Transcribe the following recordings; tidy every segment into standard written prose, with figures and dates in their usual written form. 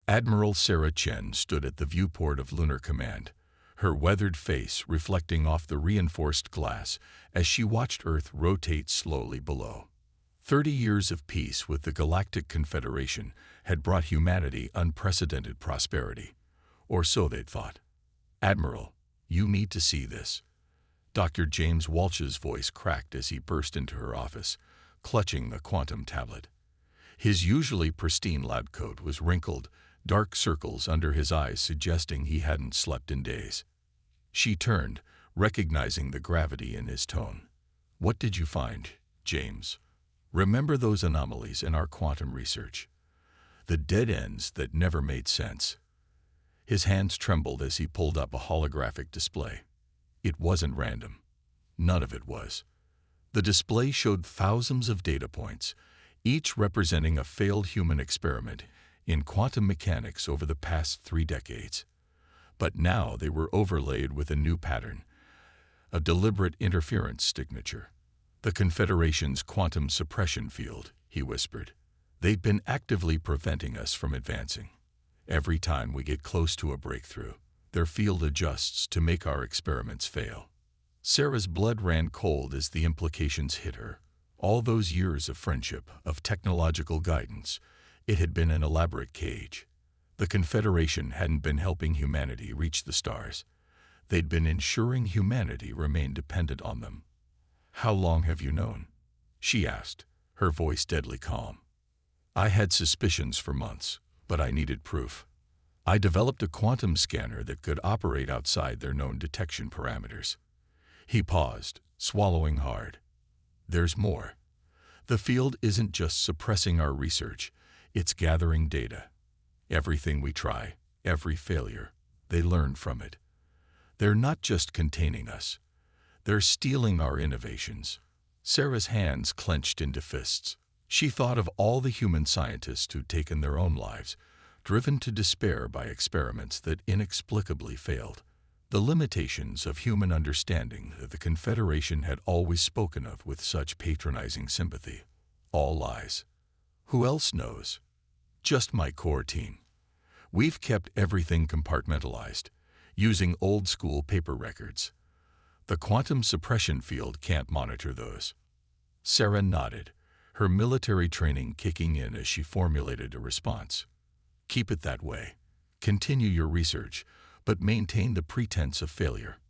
Admiral Sarah Chen stood at the viewport of Lunar Command, her weathered face reflecting off the reinforced glass as she watched Earth rotate slowly below. 30 years of peace with the Galactic Confederation had brought humanity unprecedented prosperity, or so they'd thought. "Admiral, you need to see this." Dr. James Walsh's voice cracked as he burst into her office, clutching the quantum tablet. His usually pristine lab coat was wrinkled, dark circles under his eyes suggesting he hadn't slept in days. She turned, recognizing the gravity in his tone. "What did you find, James? Remember those anomalies in our quantum research? The dead ends that never made sense?" His hands trembled as he pulled up a holographic display. It wasn't random. None of it was. The display showed thousands of data points, each representing a failed human experiment in quantum mechanics over the past 3 decades. But now they were overlaid with a new pattern, a deliberate interference signature. "The Confederation's quantum suppression field," he whispered. "They've been actively preventing us from advancing. Every time we get close to a breakthrough, their field adjusts to make our experiments fail." Sarah's blood ran cold as the implications hit her. All those years of friendship, of technological guidance, it had been an elaborate cage. The Confederation hadn't been helping humanity reach the stars. They'd been ensuring humanity remained dependent on them. "How long have you known?" she asked, her voice deadly calm. "I had suspicions for months, but I needed proof. I developed a quantum scanner that could operate outside their known detection parameters." He paused, swallowing hard. "There's more. The field isn't just suppressing our research, it's gathering data. Everything we try, every failure, they learn from it. They're not just containing us. They're stealing our innovations." Sarah's hands clenched into fists. She thought of all the human scientists who'd taken their own lives, driven to despair by experiments that inexplicably failed. The limitations of human understanding that the Confederation had always spoken of with such patronizing sympathy. All lies. "Who else knows?" "Just my core team. We've kept everything compartmentalized, using old-school paper records. The quantum suppression field can't monitor those." Sarah nodded, her military training kicking in as she formulated a response. "Keep it that way. Continue your research, but maintain the pretense of failure.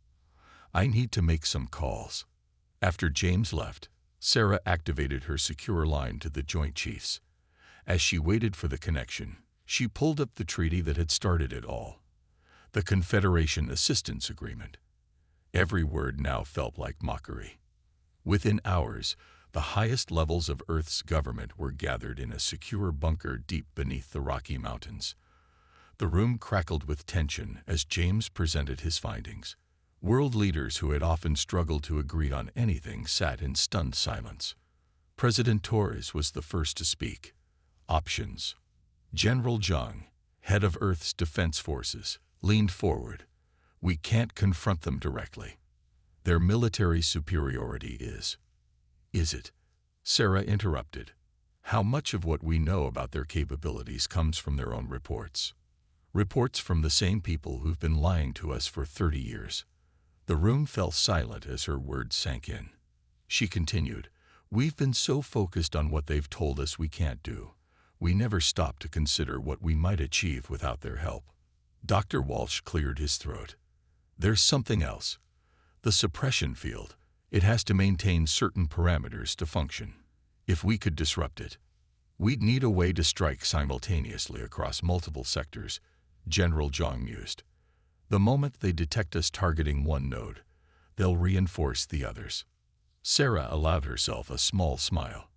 I need to make some calls." After James left, Sarah activated her secure line to the Joint Chiefs. As she waited for the connection, she pulled up the treaty that had started it all. The Confederation Assistance Agreement. Every word now felt like mockery. Within hours, the highest levels of Earth's government were gathered in a secure bunker deep beneath the Rocky Mountains. The room crackled with tension as James presented his findings. World leaders who had often struggled to agree on anything sat in stunned silence. President Torres was the first to speak. Options. General Zhang, head of Earth's defense forces, leaned forward. "We can't confront them directly. Their military superiority is." "Is it?" Sarah interrupted. "How much of what we know about their capabilities comes from their own reports? Reports from the same people who've been lying to us for 30 years. The room fell silent as her words sank in. She continued, "We've been so focused on what they've told us we can't do. We never stopped to consider what we might achieve without their help." Dr. Walsh cleared his throat. "There's something else. The suppression field. It has to maintain certain parameters to function. If we could disrupt it, we'd need a way to strike simultaneously across multiple sectors," General Zhang mused. "The moment they detect us targeting one node, they'll reinforce the others." Sarah allowed herself a small smile.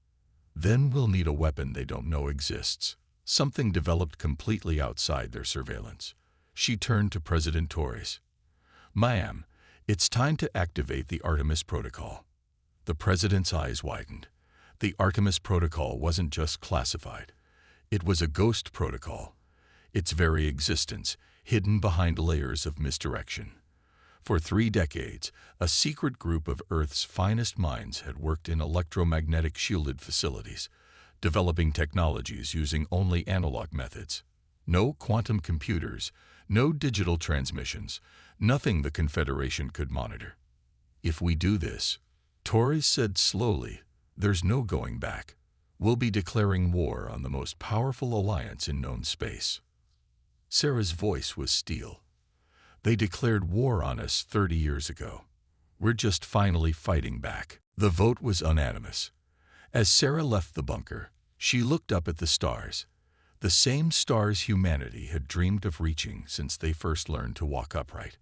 "Then we'll need a weapon they don't know exists, something developed completely outside their surveillance." She turned to President Torres. "Ma'am, it's time to activate the Artemis Protocol." The president's eyes widened. The Artemis Protocol wasn't just classified. It was a ghost protocol, its very existence hidden behind layers of misdirection. For 3 decades, a secret group of Earth's finest minds had worked in electromagnetic shielded facilities, developing technologies using only analog methods. No quantum computers, no digital transmissions, nothing the Confederation could monitor. If we do this, Torres said slowly, there's no going back. We'll be declaring war on the most powerful alliance in known space. Sarah's voice was steel. They declared war on us 30 years ago. We're just finally fighting back. The vote was unanimous. As Sarah left the bunker, she looked up at the stars, the same stars humanity had dreamed of reaching since they first learned to walk upright.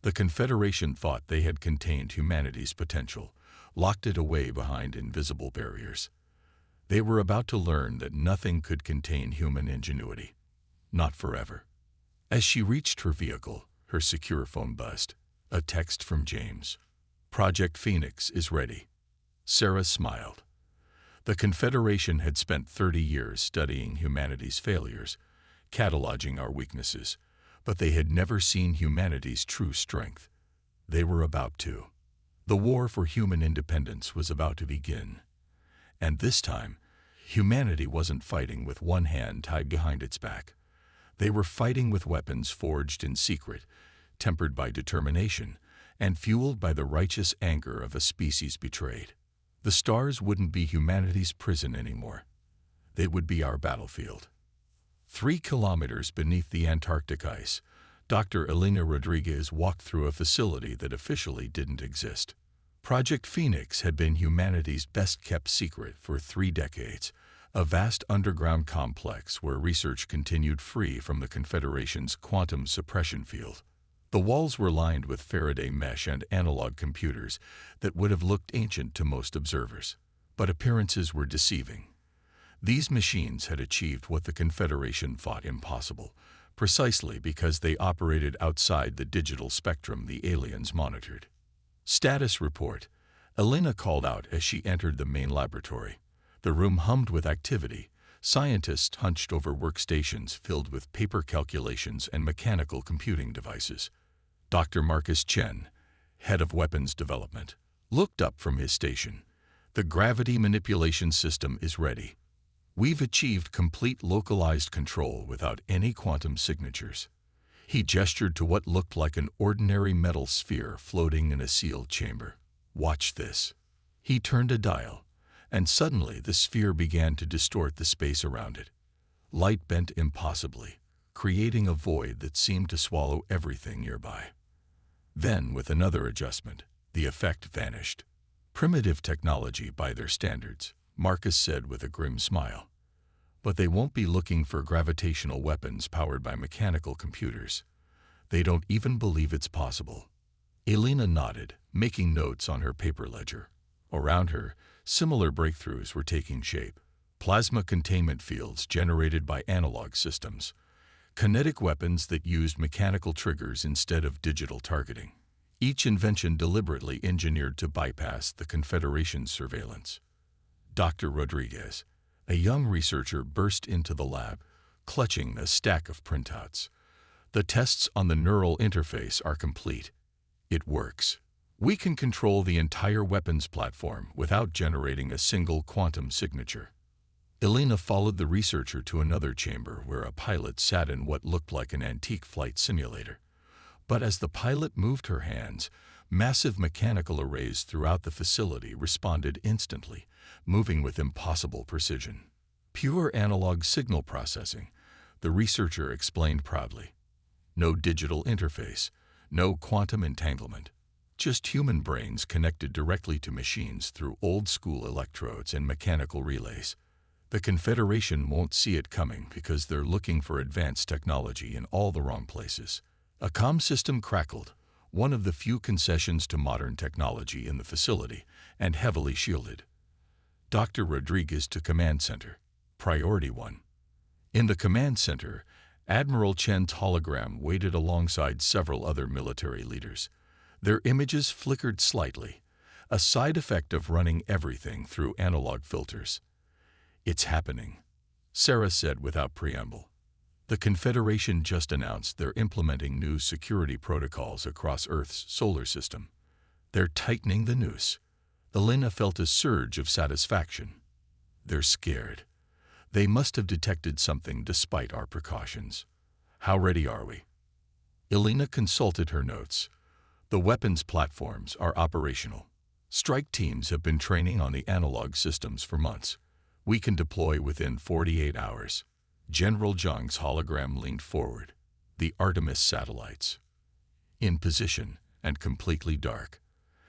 The Confederation thought they had contained humanity's potential, locked it away behind invisible barriers. They were about to learn that nothing could contain human ingenuity. Not forever. As she reached her vehicle, her secure phone buzzed. A text from James. Project Phoenix is ready. Sarah smiled. The Confederation had spent 30 years studying humanity's failures, cataloging our weaknesses, but they had never seen humanity's true strength. They were about to. The war for human independence was about to begin. And this time, humanity wasn't fighting with one hand tied behind its back. They were fighting with weapons forged in secret, tempered by determination, and fueled by the righteous anger of a species betrayed. The stars wouldn't be humanity's prison anymore. They would be our battlefield. 3 kilometers beneath the Antarctic ice, Dr. Elena Rodriguez walked through a facility that officially didn't exist. Project Phoenix had been humanity's best-kept secret for 3 decades, a vast underground complex where research continued free from the Confederation's quantum suppression field. The walls were lined with Faraday mesh and analog computers that would have looked ancient to most observers. But appearances were deceiving. These machines had achieved what the Confederation thought impossible, precisely because they operated outside the digital spectrum the aliens monitored. Status report, Elena called out as she entered the main laboratory. The room hummed with activity. Scientists hunched over workstations filled with paper calculations and mechanical computing devices. Dr. Marcus Chen, head of weapons development, looked up from his station. The gravity manipulation system is ready. We've achieved complete localized control without any quantum signatures. He gestured to what looked like an ordinary metal sphere floating in a sealed chamber. Watch this. He turned a dial, and suddenly the sphere began to distort the space around it. Light bent impossibly, creating a void that seemed to swallow everything nearby. Then, with another adjustment, the effect vanished. Primitive technology by their standards, Marcus said with a grim smile. But they won't be looking for gravitational weapons powered by mechanical computers. They don't even believe it's possible. Elena nodded, making notes on her paper ledger. Around her, similar breakthroughs were taking shape. Plasma containment fields generated by analog systems. Kinetic weapons that used mechanical triggers instead of digital targeting. Each invention deliberately engineered to bypass the Confederation's surveillance. Dr. Rodriguez, a young researcher, burst into the lab, clutching a stack of printouts. The tests on the neural interface are complete. It works. We can control the entire weapons platform without generating a single quantum signature. Elena followed the researcher to another chamber where a pilot sat in what looked like an antique flight simulator. But as the pilot moved her hands, massive mechanical arrays throughout the facility responded instantly, moving with impossible precision. Pure analog signal processing, the researcher explained proudly. No digital interface, no quantum entanglement. Just human brains connected directly to machines through old-school electrodes and mechanical relays. The Confederation won't see it coming because they're looking for advanced technology in all the wrong places. A comm system crackled, one of the few concessions to modern technology in the facility, and heavily shielded. Dr. Rodriguez to Command Center. Priority 1. In the Command Center, Admiral Chen's hologram waited alongside several other military leaders. Their images flickered slightly, a side effect of running everything through analog filters. It's happening, Sarah said without preamble. The Confederation just announced they're implementing new security protocols across Earth's solar system. They're tightening the noose. Elena felt a surge of satisfaction. They're scared. They must have detected something despite our precautions. How ready are we? Elena consulted her notes. The weapons platforms are operational. Strike teams have been training on the analog systems for months. We can deploy within 48 hours. General Zhang's hologram leaned forward. The Artemis satellites. In position and completely dark.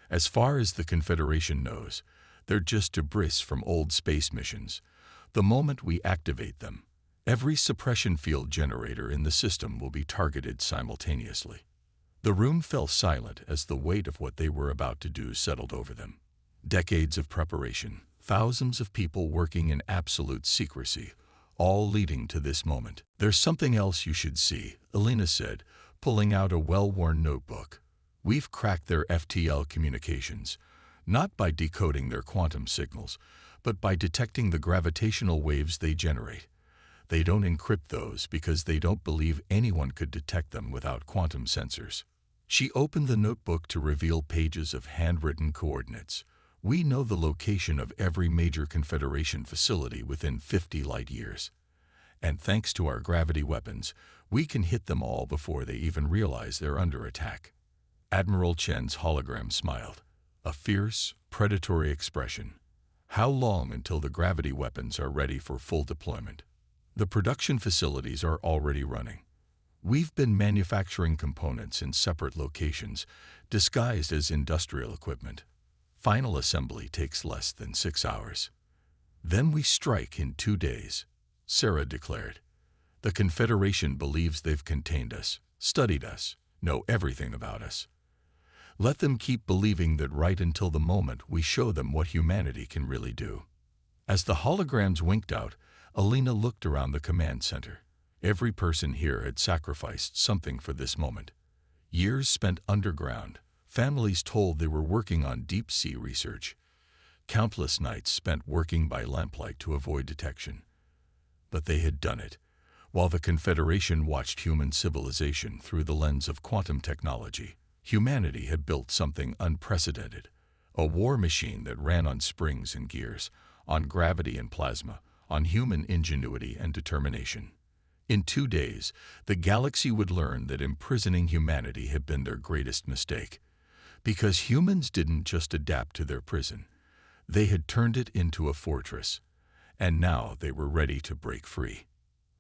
As far as the Confederation knows, they're just debris from old space missions. The moment we activate them, every suppression field generator in the system will be targeted simultaneously. The room fell silent as the weight of what they were about to do settled over them. Decades of preparation, thousands of people working in absolute secrecy, all leading to this moment. There's something else you should see, Elena said, pulling out a well-worn notebook. We've cracked their FTL communications, not by decoding their quantum signals, but by detecting the gravitational waves they generate. They don't encrypt those because they don't believe anyone could detect them without quantum sensors. She opened the notebook to reveal pages of handwritten coordinates. We know the location of every major Confederation facility within 50 light years. And thanks to our gravity weapons, we can hit them all before they even realize they're under attack. Admiral Chen's hologram smiled, a fierce, predatory expression. How long until the gravity weapons are ready for full deployment? The production facilities are already running. We've been manufacturing components in separate locations, disguised as industrial equipment. Final assembly takes less than 6 hours. Then we strike in 2 days, Sarah declared. The Confederation believes they've contained us, studied us, know everything about us. Let them keep believing that right until the moment we show them what humanity can really do. As the holograms winked out, Elena looked around the command center. Every person here had sacrificed something for this moment. Years spent underground, families told they were working on deep-sea research. Countless nights spent working by lamplight to avoid detection. But they had done it, while the Confederation watched human civilization through the lens of quantum technology. Humanity had built something unprecedented, a war machine that ran on springs and gears, on gravity and plasma, on human ingenuity and determination. In 2 days, the galaxy would learn that imprisoning humanity had been their greatest mistake. Because humans didn't just adapt to their prison, they had turned it into a fortress, and now they were ready to break free.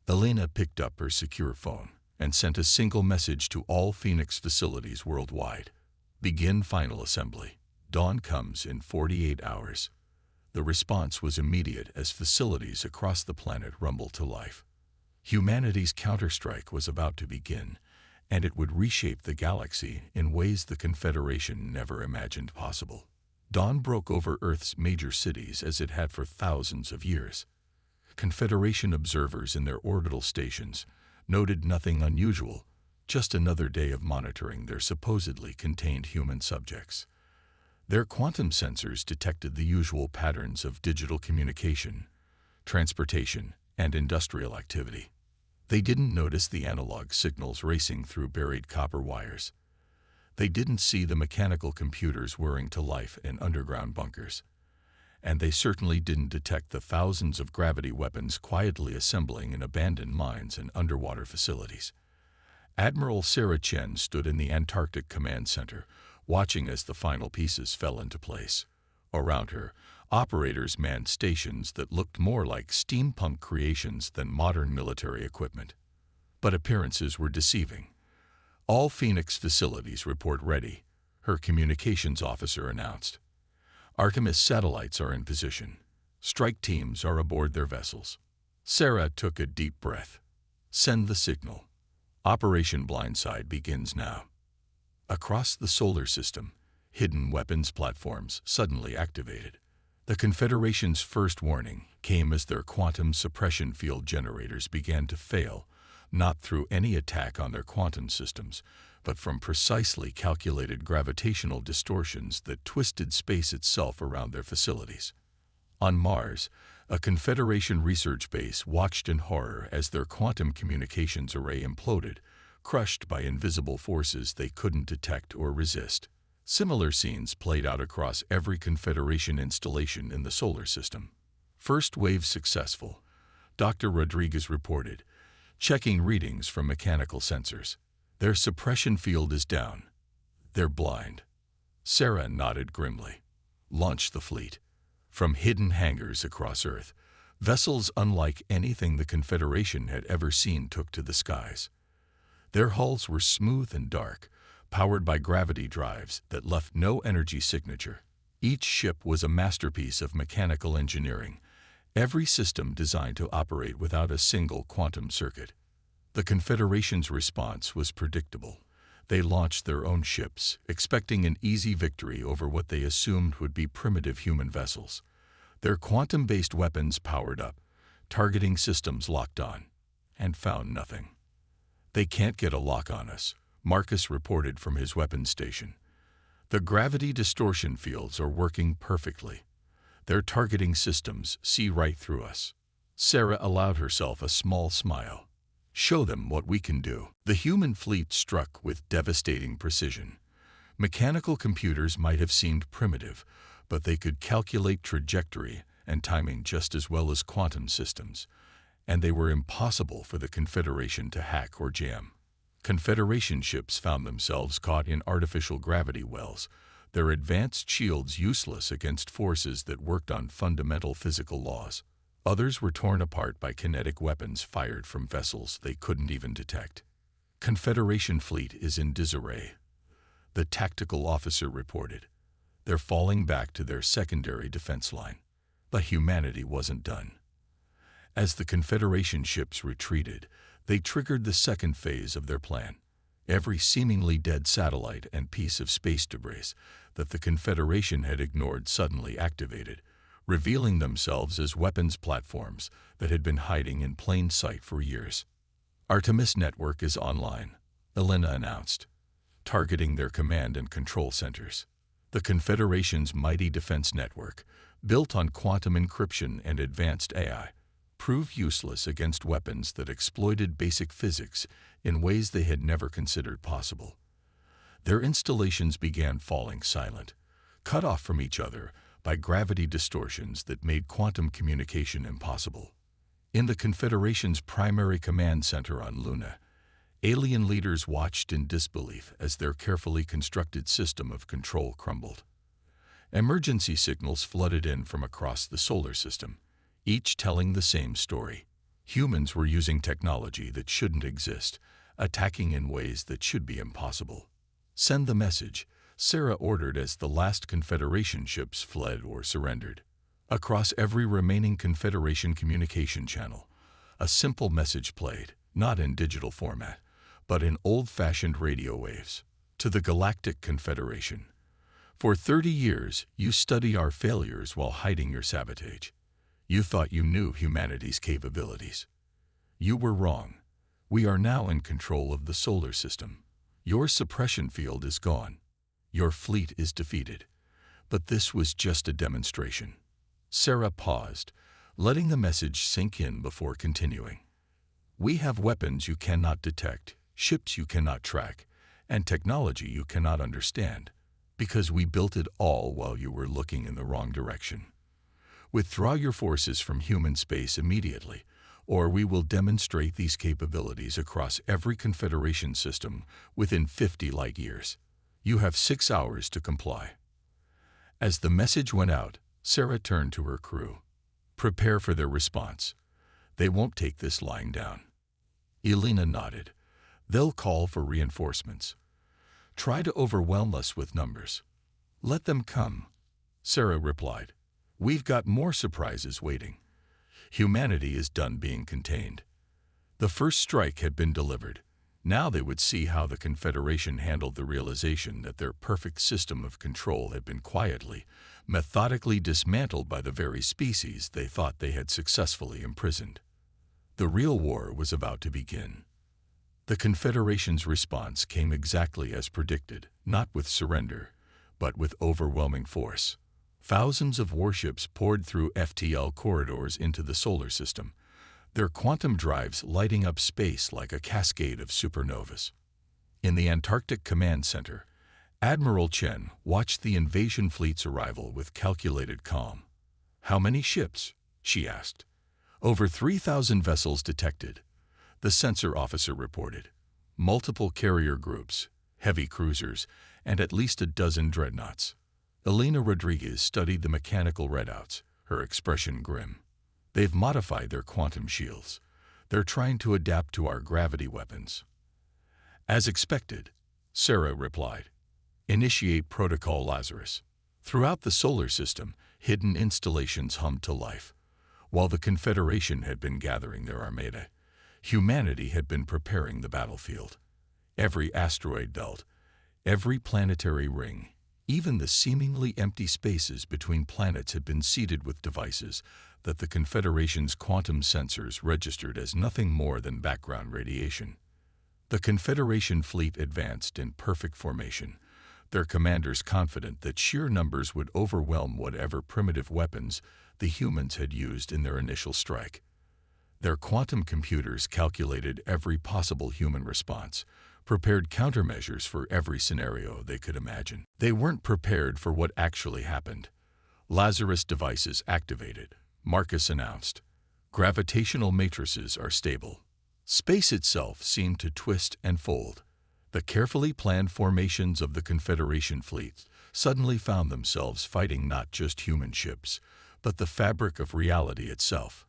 Elena picked up her secure phone and sent a single message to all Phoenix facilities worldwide. Begin final assembly. Dawn comes in 48 hours. The response was immediate as facilities across the planet rumbled to life. Humanity's counterstrike was about to begin, and it would reshape the galaxy in ways the Confederation never imagined possible. Dawn broke over Earth's major cities as it had for thousands of years. Confederation observers in their orbital stations noted nothing unusual, just another day of monitoring their supposedly contained human subjects. Their quantum sensors detected the usual patterns of digital communication, transportation, and industrial activity. They didn't notice the analog signals racing through buried copper wires. They didn't see the mechanical computers whirring to life in underground bunkers. And they certainly didn't detect the thousands of gravity weapons quietly assembling in abandoned mines and underwater facilities. Admiral Sarah Chen stood in the Antarctic Command Center, watching as the final pieces fell into place. Around her, operators manned stations that looked more like steampunk creations than modern military equipment. But appearances were deceiving. All Phoenix facilities report ready, her communications officer announced. Artemis satellites are in position. Strike teams are aboard their vessels. Sarah took a deep breath. Send the signal. Operation Blindside begins now. Across the solar system, hidden weapons platforms suddenly activated. The Confederation's first warning came as their quantum suppression field generators began to fail, not through any attack on their quantum systems, but from precisely calculated gravitational distortions that twisted space itself around their facilities. On Mars, a Confederation research base watched in horror as their quantum communications array imploded, crushed by invisible forces they couldn't detect or resist. Similar scenes played out across every Confederation installation in the solar system. First wave successful, Dr. Rodriguez reported, checking readings from mechanical sensors. Their suppression field is down. They're blind. Sarah nodded grimly. Launch the fleet. From hidden hangars across Earth, vessels unlike anything the Confederation had ever seen took to the skies. Their hulls were smooth and dark, powered by gravity drives that left no energy signature. Each ship was a masterpiece of mechanical engineering, every system designed to operate without a single quantum circuit. The Confederation's response was predictable. They launched their own ships, expecting an easy victory over what they assumed would be primitive human vessels. Their quantum-based weapons powered up, targeting systems locked on, and found nothing. "They can't get a lock on us," Marcus reported from his weapons station. "The gravity distortion fields are working perfectly. Their targeting systems see right through us." Sarah allowed herself a small smile. "Show them what we can do." The human fleet struck with devastating precision. Mechanical computers might have seemed primitive, but they could calculate trajectory and timing just as well as quantum systems, and they were impossible for the Confederation to hack or jam. Confederation ships found themselves caught in artificial gravity wells, their advanced shields useless against forces that worked on fundamental physical laws. Others were torn apart by kinetic weapons fired from vessels they couldn't even detect. "Confederation fleet is in disarray," the tactical officer reported. "They're falling back to their secondary defense line." But humanity wasn't done. As the Confederation ships retreated, they triggered the second phase of their plan. Every seemingly dead satellite and piece of space debris that the Confederation had ignored suddenly activated, revealing themselves as weapons platforms that had been hiding in plain sight for years. "Artemis Network is online," Elena announced, targeting their command and control centers. The Confederation's mighty defense network, built on quantum encryption and advanced AI, proved useless against weapons that exploited basic physics in ways they had never considered possible. Their installations began falling silent, cut off from each other by gravity distortions that made quantum communication impossible. In the Confederation's primary command center on Luna, alien leaders watched in disbelief as their carefully constructed system of control crumbled. Emergency signals flooded in from across the solar system, each telling the same story. Humans were using technology that shouldn't exist, attacking in ways that should be impossible. "Send the message," Sarah ordered as the last Confederation ships fled or surrendered. Across every remaining Confederation communication channel, a simple message played, not in digital format, but in old-fashioned radio waves. "To the Galactic Confederation. For 30 years, you studied our failures while hiding your sabotage. You thought you knew humanity's capabilities. You were wrong. We are now in control of the solar system. Your suppression field is gone. Your fleet is defeated. But this was just a demonstration." Sarah paused, letting the message sink in before continuing. "We have weapons you cannot detect, ships you cannot track, and technology you cannot understand, because we built it all while you were looking in the wrong direction. Withdraw your forces from human space immediately, or we will demonstrate these capabilities across every Confederation system within 50 light years. You have 6 hours to comply." As the message went out, Sarah turned to her crew. "Prepare for their response. They won't take this lying down." Elena nodded. "They'll call for reinforcements. Try to overwhelm us with numbers." "Let them come," Sarah replied. "We've got more surprises waiting. Humanity is done being contained." The first strike had been delivered. Now they would see how the Confederation handled the realization that their perfect system of control had been quietly, methodically dismantled by the very species they thought they had successfully imprisoned. The real war was about to begin. The Confederation's response came exactly as predicted, not with surrender, but with overwhelming force. Thousands of warships poured through FTL corridors into the solar system, their quantum drives lighting up space like a cascade of supernovas. In the Antarctic Command Center, Admiral Chen watched the invasion fleet's arrival with calculated calm. "How many ships?" she asked. Over 3,000 vessels detected, the sensor officer reported. Multiple carrier groups, heavy cruisers, and at least a dozen dreadnoughts. Elena Rodriguez studied the mechanical readouts, her expression grim. They've modified their quantum shields. They're trying to adapt to our gravity weapons. As expected, Sarah replied. Initiate Protocol Lazarus. Throughout the solar system, hidden installations hummed to life. While the Confederation had been gathering their armada, humanity had been preparing the battlefield. Every asteroid belt, every planetary ring, even the seemingly empty spaces between planets had been seeded with devices that the Confederation's quantum sensors registered as nothing more than background radiation. The Confederation fleet advanced in perfect formation, their commanders confident that sheer numbers would overwhelm whatever primitive weapons the humans had used in their initial strike. Their quantum computers calculated every possible human response, prepared countermeasures for every scenario they could imagine. They weren't prepared for what actually happened. Lazarus devices activated, Marcus announced. Gravitational matrices are stable. Space itself seemed to twist and fold. The carefully planned formations of the Confederation fleet suddenly found themselves fighting not just human ships, but the fabric of reality itself.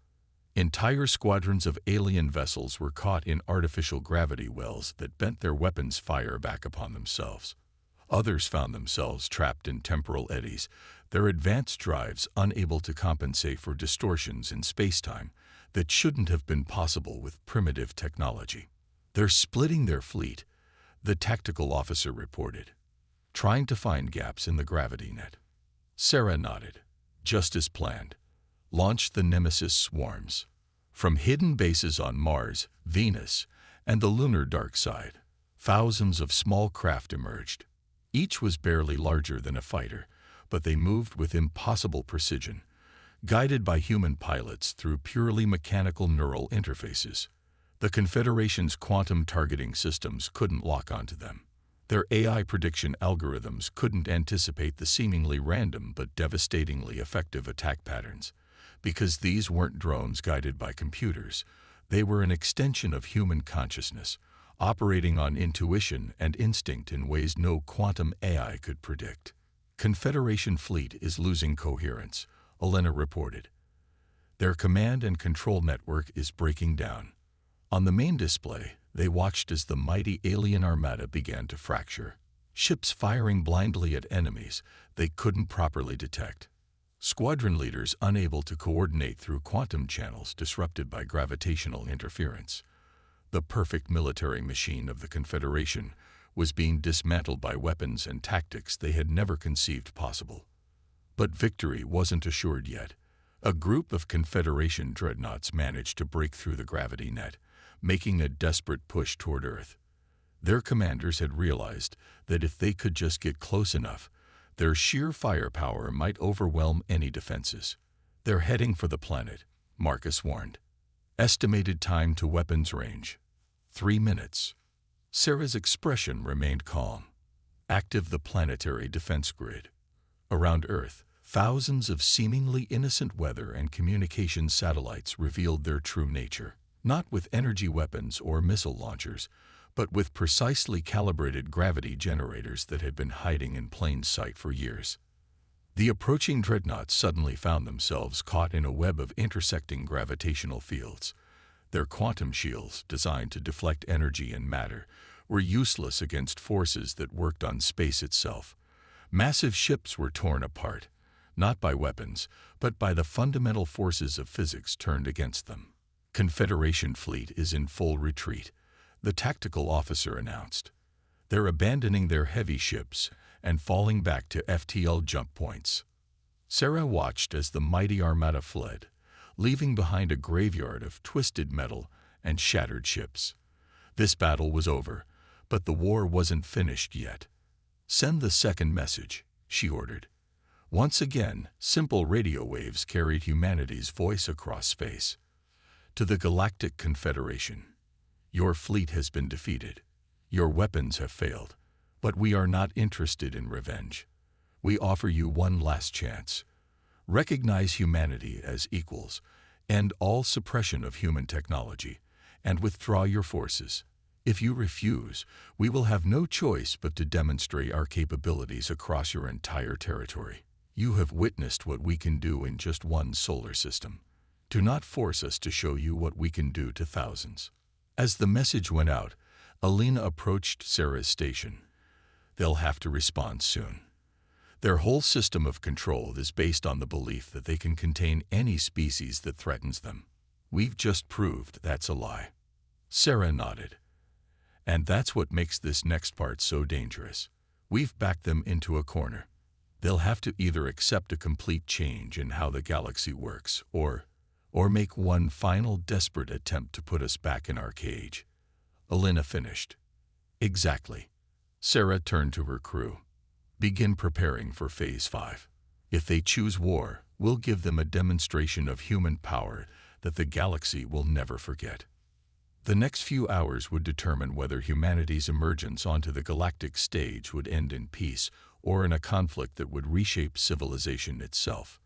Entire squadrons of alien vessels were caught in artificial gravity wells that bent their weapons' fire back upon themselves. Others found themselves trapped in temporal eddies, their advanced drives unable to compensate for distortions in space-time that shouldn't have been possible with primitive technology. They're splitting their fleet, the tactical officer reported, trying to find gaps in the gravity net. Sarah nodded. Just as planned. Launched the Nemesis swarms. From hidden bases on Mars, Venus, and the lunar dark side, thousands of small craft emerged. Each was barely larger than a fighter, but they moved with impossible precision, guided by human pilots through purely mechanical neural interfaces. The Confederation's quantum targeting systems couldn't lock onto them. Their AI prediction algorithms couldn't anticipate the seemingly random but devastatingly effective attack patterns. Because these weren't drones guided by computers, they were an extension of human consciousness, operating on intuition and instinct in ways no quantum AI could predict. Confederation fleet is losing coherence, Elena reported. Their command and control network is breaking down. On the main display, they watched as the mighty alien armada began to fracture, ships firing blindly at enemies they couldn't properly detect. Squadron leaders unable to coordinate through quantum channels disrupted by gravitational interference. The perfect military machine of the Confederation was being dismantled by weapons and tactics they had never conceived possible. But victory wasn't assured yet. A group of Confederation dreadnoughts managed to break through the gravity net, making a desperate push toward Earth. Their commanders had realized that if they could just get close enough, their sheer firepower might overwhelm any defenses. They're heading for the planet, Marcus warned. Estimated time to weapons range: 3 minutes. Sarah's expression remained calm. Active the planetary defense grid. Around Earth, thousands of seemingly innocent weather and communication satellites revealed their true nature. Not with energy weapons or missile launchers, but with precisely calibrated gravity generators that had been hiding in plain sight for years. The approaching dreadnoughts suddenly found themselves caught in a web of intersecting gravitational fields. Their quantum shields, designed to deflect energy and matter, were useless against forces that worked on space itself. Massive ships were torn apart, not by weapons, but by the fundamental forces of physics turned against them. Confederation fleet is in full retreat, the tactical officer announced. They're abandoning their heavy ships and falling back to FTL jump points. Sarah watched as the mighty armada fled, leaving behind a graveyard of twisted metal and shattered ships. This battle was over, but the war wasn't finished yet. Send the second message, she ordered. Once again, simple radio waves carried humanity's voice across space. To the Galactic Confederation. Your fleet has been defeated. Your weapons have failed. But we are not interested in revenge. We offer you one last chance. Recognize humanity as equals, End all suppression of human technology, and withdraw your forces. If you refuse, we will have no choice but to demonstrate our capabilities across your entire territory. You have witnessed what we can do in just one solar system. Do not force us to show you what we can do to thousands." As the message went out, Alina approached Sarah's station. They'll have to respond soon. Their whole system of control is based on the belief that they can contain any species that threatens them. We've just proved that's a lie. Sarah nodded. And that's what makes this next part so dangerous. We've backed them into a corner. They'll have to either accept a complete change in how the galaxy works, or make one final desperate attempt to put us back in our cage. Alina finished. Exactly. Sarah turned to her crew. Begin preparing for Phase 5. If they choose war, we'll give them a demonstration of human power that the galaxy will never forget. The next few hours would determine whether humanity's emergence onto the galactic stage would end in peace or in a conflict that would reshape civilization itself.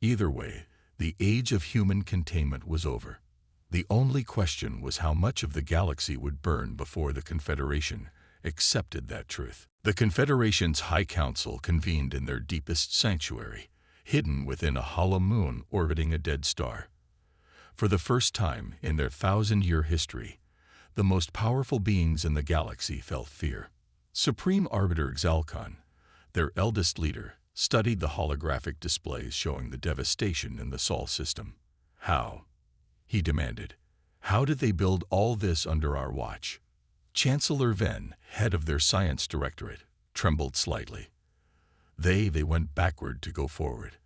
Either way, the age of human containment was over. The only question was how much of the galaxy would burn before the Confederation accepted that truth. The Confederation's High Council convened in their deepest sanctuary, hidden within a hollow moon orbiting a dead star. For the first time in their 1,000-year history, the most powerful beings in the galaxy felt fear. Supreme Arbiter Xalcon, their eldest leader, studied the holographic displays showing the devastation in the Sol system. How? He demanded. How did they build all this under our watch? Chancellor Venn, head of their science directorate, trembled slightly. They went backward to go forward.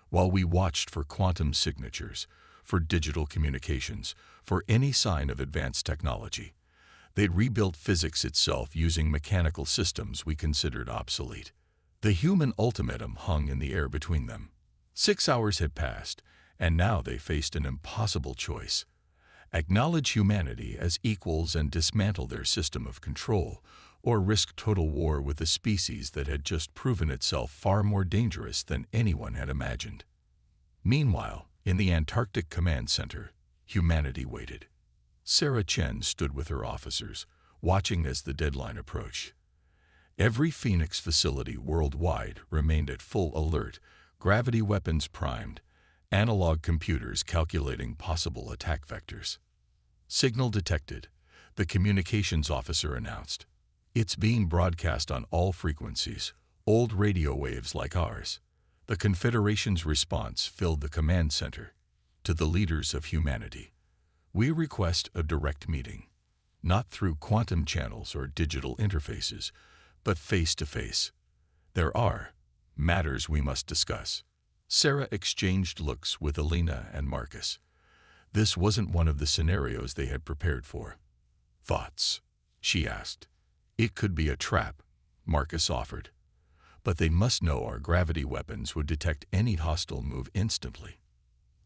While we watched for quantum signatures, for digital communications, for any sign of advanced technology, they'd rebuilt physics itself using mechanical systems we considered obsolete. The human ultimatum hung in the air between them. 6 hours had passed, and now they faced an impossible choice. Acknowledge humanity as equals and dismantle their system of control, or risk total war with a species that had just proven itself far more dangerous than anyone had imagined. Meanwhile, in the Antarctic Command Center, humanity waited. Sarah Chen stood with her officers, watching as the deadline approached. Every Phoenix facility worldwide remained at full alert, gravity weapons primed, analog computers calculating possible attack vectors. Signal detected, the communications officer announced. It's being broadcast on all frequencies, old radio waves like ours. The Confederation's response filled the command center. To the leaders of humanity, we request a direct meeting, not through quantum channels or digital interfaces, but face-to-face. There are matters we must discuss. Sarah exchanged looks with Alina and Marcus. This wasn't one of the scenarios they had prepared for. Thoughts? She asked. It could be a trap, Marcus offered. But they must know our gravity weapons would detect any hostile move instantly.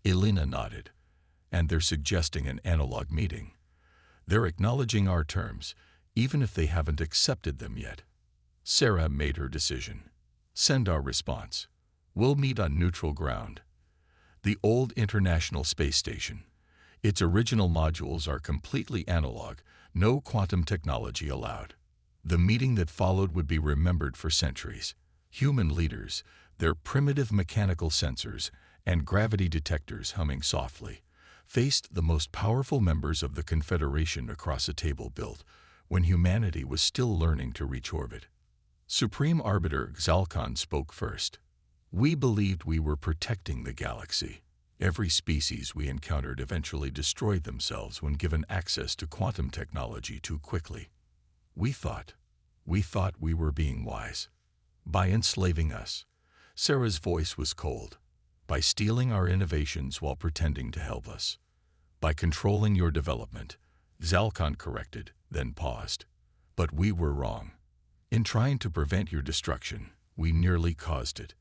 Alina nodded. And they're suggesting an analog meeting. They're acknowledging our terms, even if they haven't accepted them yet. Sarah made her decision. Send our response. We'll meet on neutral ground. The old International Space Station. Its original modules are completely analog, no quantum technology allowed. The meeting that followed would be remembered for centuries. Human leaders, their primitive mechanical sensors and gravity detectors humming softly, faced the most powerful members of the Confederation across a table built when humanity was still learning to reach orbit. Supreme Arbiter Xalcon spoke first. We believed we were protecting the galaxy. Every species we encountered eventually destroyed themselves when given access to quantum technology too quickly. We thought we were being wise. By enslaving us, Sarah's voice was cold. By stealing our innovations while pretending to help us. By controlling your development, Xalcon corrected, then paused. But we were wrong. In trying to prevent your destruction, we nearly caused it.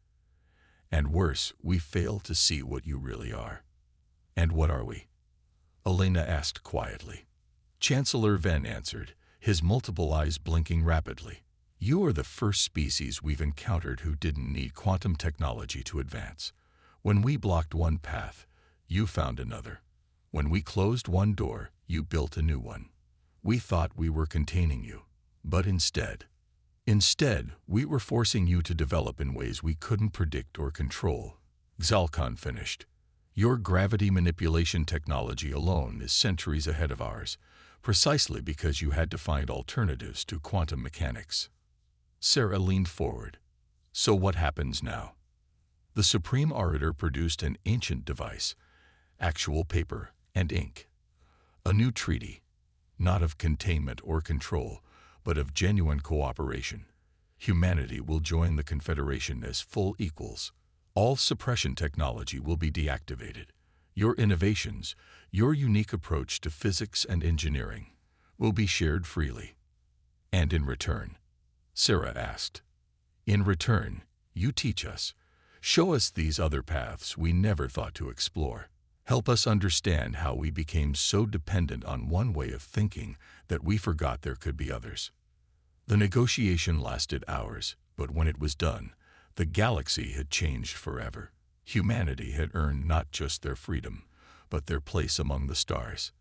And worse, we failed to see what you really are. And what are we? Alina asked quietly. Chancellor Venn answered, his multiple eyes blinking rapidly. You are the first species we've encountered who didn't need quantum technology to advance. When we blocked one path, You found another. When we closed one door, you built a new one. We thought we were containing you, but instead, we were forcing you to develop in ways we couldn't predict or control. Xalcon finished. Your gravity manipulation technology alone is centuries ahead of ours, precisely because you had to find alternatives to quantum mechanics. Sarah leaned forward. So what happens now? The Supreme Orator produced an ancient device, actual paper and ink. A new treaty, not of containment or control, but of genuine cooperation. Humanity will join the Confederation as full equals. All suppression technology will be deactivated. Your innovations, your unique approach to physics and engineering, will be shared freely. And in return? Sarah asked. In return, you teach us. Show us these other paths we never thought to explore. Help us understand how we became so dependent on one way of thinking that we forgot there could be others. The negotiation lasted hours, but when it was done, the galaxy had changed forever. Humanity had earned not just their freedom, but their place among the stars.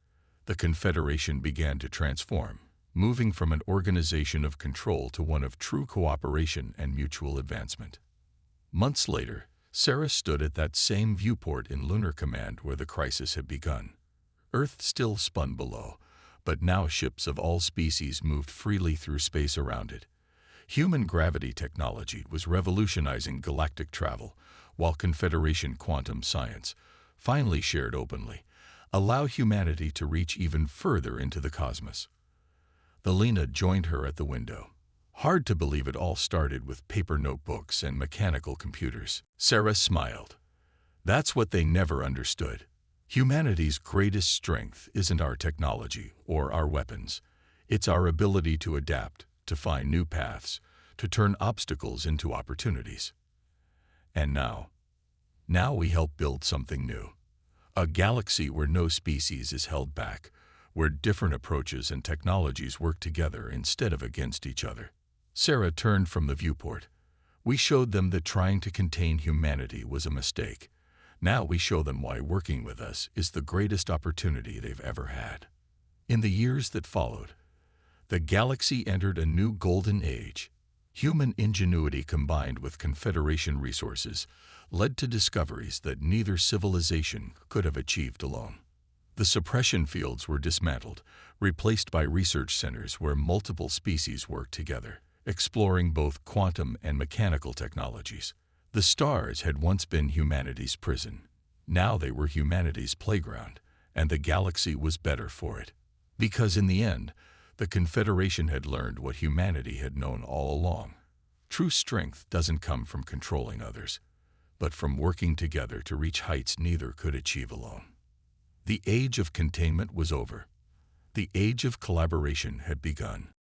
The Confederation began to transform, moving from an organization of control to one of true cooperation and mutual advancement. Months later, Sarah stood at that same viewport in Lunar Command where the crisis had begun. Earth still spun below, but now ships of all species moved freely through space around it. Human gravity technology was revolutionizing galactic travel, while Confederation quantum science, finally shared openly, allowed humanity to reach even further into the cosmos. The Lena joined her at the window. Hard to believe it all started with paper notebooks and mechanical computers. Sarah smiled. That's what they never understood. Humanity's greatest strength isn't our technology or our weapons. It's our ability to adapt, to find new paths, to turn obstacles into opportunities. And now we help build something new. A galaxy where no species is held back, where different approaches and technologies work together instead of against each other. Sarah turned from the viewport. We showed them that trying to contain humanity was a mistake. Now we show them why working with us is the greatest opportunity they've ever had. In the years that followed, the galaxy entered a new golden age. Human ingenuity combined with Confederation resources led to discoveries that neither civilization could have achieved alone. The suppression fields were dismantled, replaced by research centers where multiple species worked together, exploring both quantum and mechanical technologies. The stars had once been humanity's prison. Now they were humanity's playground, and the galaxy was better for it. Because in the end, the Confederation had learned what humanity had known all along. True strength doesn't come from controlling others, but from working together to reach heights neither could achieve alone. The age of containment was over. The age of collaboration had begun.